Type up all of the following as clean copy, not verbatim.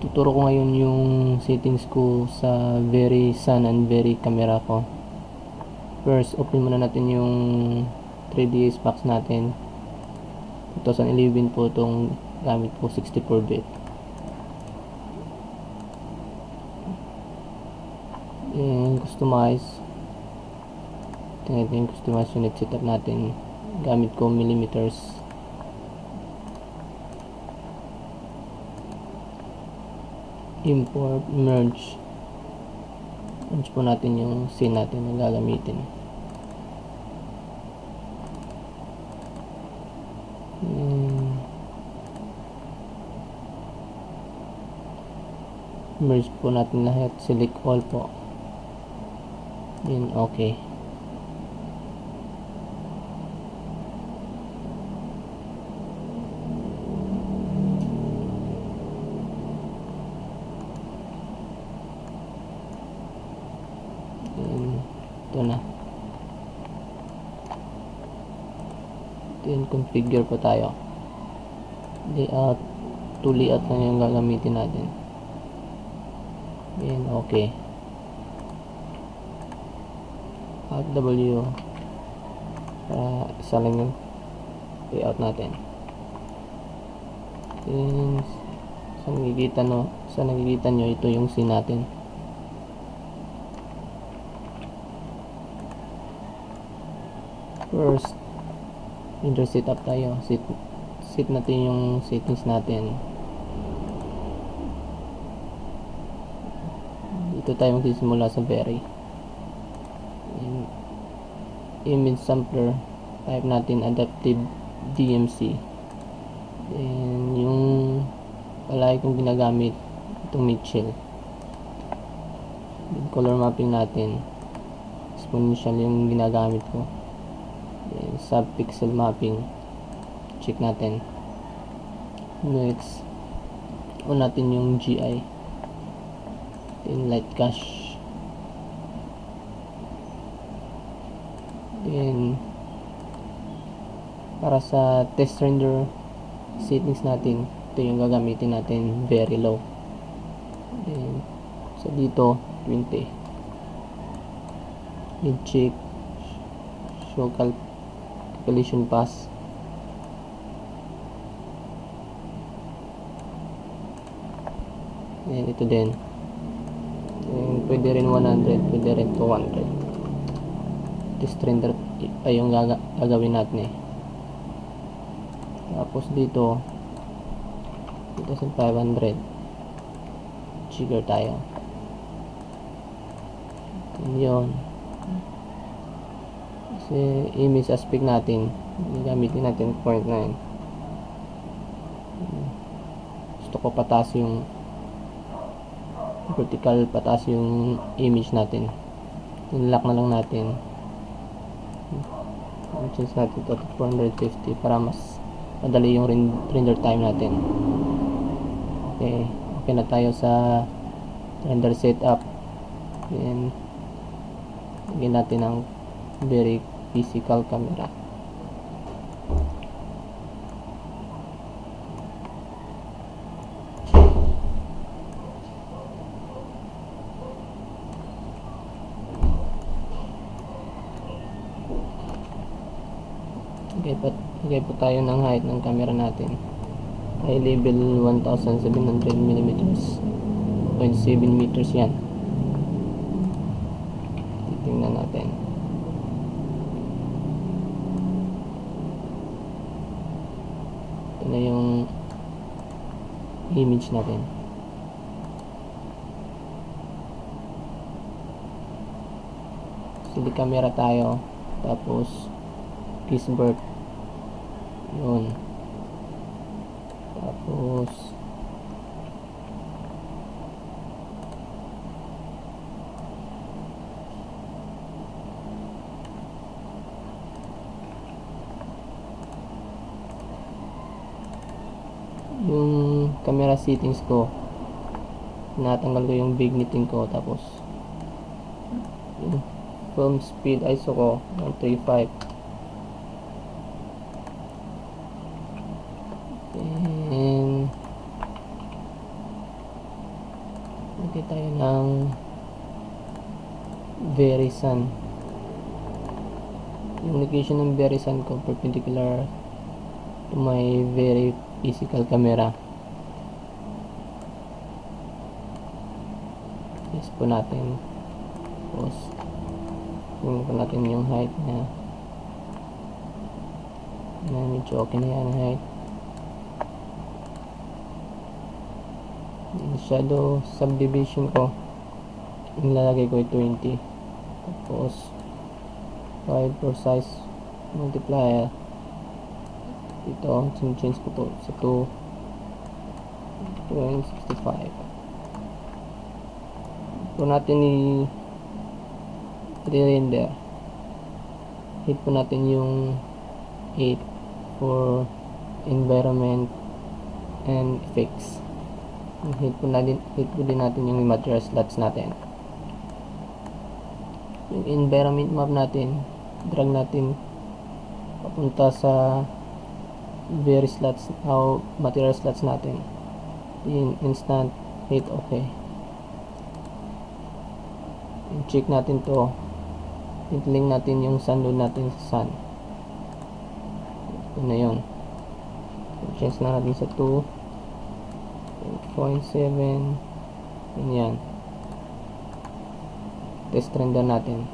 Tuturo ko ngayon yung settings ko sa very sun and very camera ko. First, open muna natin yung 3ds Max natin. 2011 po itong gamit ko, 64-bit. And customize. Tingnan natin yung customize unit setup natin. Gamit ko millimeters. Import, merge po natin yung scene natin na gagamitin. Merge po natin lahat, select all po, then okay. Ito na. Then configure po tayo. Layout, to layout lang yung gagamitin natin. Then okay. Alt W para isa lang yung layout natin. Then sa nakikita nyo, ito yung scene natin. First, render setup tayo. Set natin yung settings natin. Dito tayo magsisimula sa very. Image sampler, type natin adaptive DMC. Then yung palagi kong ginagamit, itong Mitchell. Then color mapping natin, exponential yung ginagamit ko. Then subpixel mapping, check natin. Next, on natin yung GI. Then light cache. Then para sa test render settings natin, ito yung gagamitin natin, very low. Then sa dito 20. Then check show calculation pass. Then ito din. Then pwede rin 100, pwede rin 200. Test render ay yung gagawin natin eh. Tapos dito 2,500, trigger tayo. Yun. Kasi image aspect natin, gamitin natin 0.9. Gusto ko pataas yung vertical, pataas yung image natin. Lock na lang natin. Change natin ito to 450 para mas madali yung render time natin. Okay na tayo sa render setup. Then lagyan natin ang very physical camera. Lagay po tayo ng height ng camera natin. High level 1700 mm, 0.7 meters yan. Titingnan natin. Ito na yung image natin. Select camera tayo, tapos Kisbert. Yun. Tapos yung camera settings ko, natanggal ko yung vigneting ko. Tapos yung film speed ISO ko 135. hintay tayo ng Verisun. Yung location ng Verisun ko perpendicular to my very physical camera. Yes po natin. Tapos tingnan po natin yung height niya. Medyo okay na yan height. Yung shadow subdivision ko, nilalagay ko 20. Tapos 5 for size multiplier. Ito, change ko to sa 2.65. Po natin i-render. Hit po natin yung 8 for environment and effects. Hit po din natin yung material slots natin. Yung environment map natin, drag natin papunta sa very slots o material slots natin. In instant, hit okay. Check natin to. Link natin yung sun load natin sa sun. Ito na yun. Change na natin sa 2.7. Yan. Test render natin.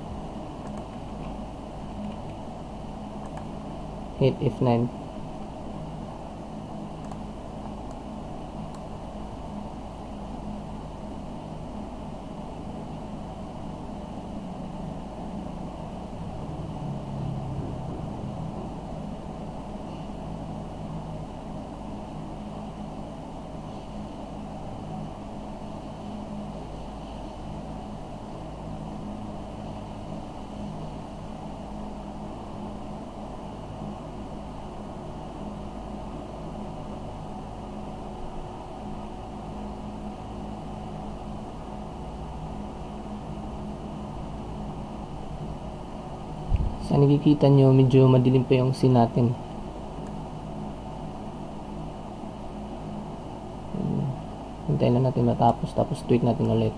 Hit F9. Sa nakikita nyo, medyo madilim pa yung scene natin. Hintayin lang natin matapos, tapos tweak natin ulit.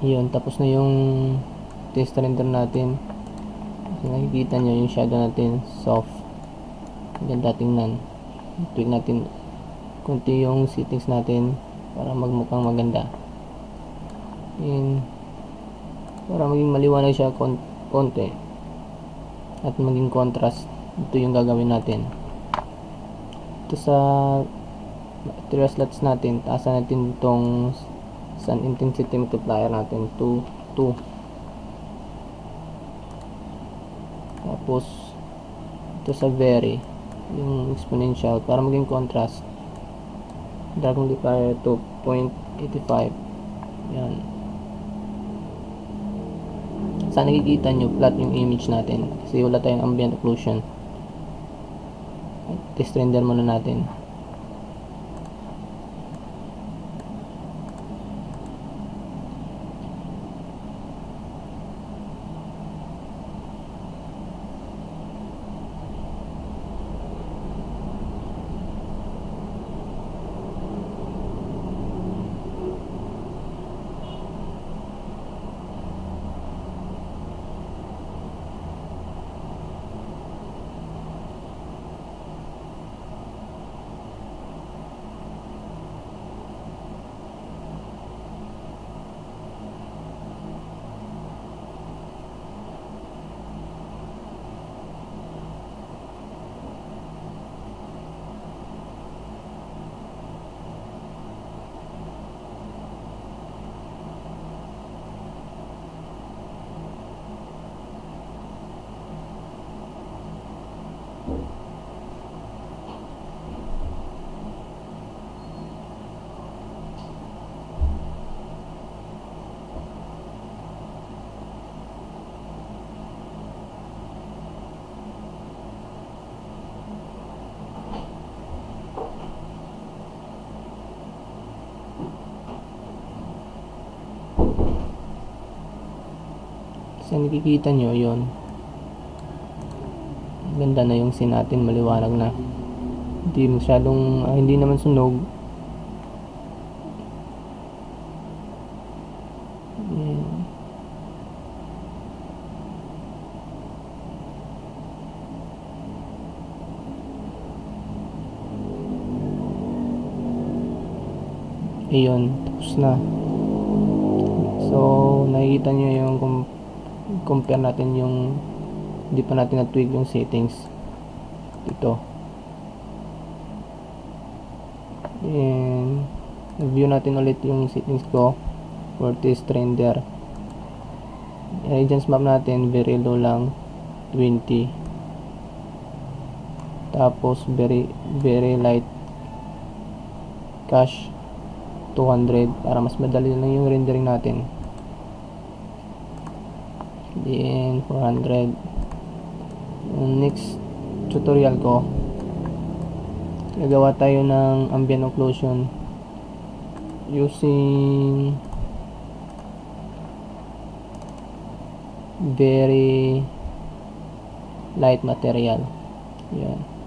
Yun, tapos na yung test render natin. So, nakikita nyo yung shadow natin soft, ganda tingnan. Tweak natin kunti yung settings natin para magmukhang maganda. Yun, para maging maliwanag siya konti at maging contrast. Ito yung gagawin natin. Ito sa material slots natin, taasan natin itong sun intensity multiplier natin to 2. Tapos ito sa vary, yung exponential, para maging contrast, drag multiplier to 0.85. yan. Sa nakikita nyo flat yung image natin kasi wala tayong ambient occlusion. Test render muna natin. Kasi nakikita nyo yun, ganda na yung scene natin, maliwanag na, hindi masyadong hindi naman sunog. Ayun, tapos na. So nakikita nyo yung compare natin yung hindi pa natin na-tweak yung settings dito. Then review natin ulit yung settings ko for test render. Radiance map natin very low lang, 20. Tapos very light cache 200 para mas madali lang yung rendering natin. Then 400. Yung next tutorial ko, gagawa tayo ng ambient occlusion using very light material. Yan.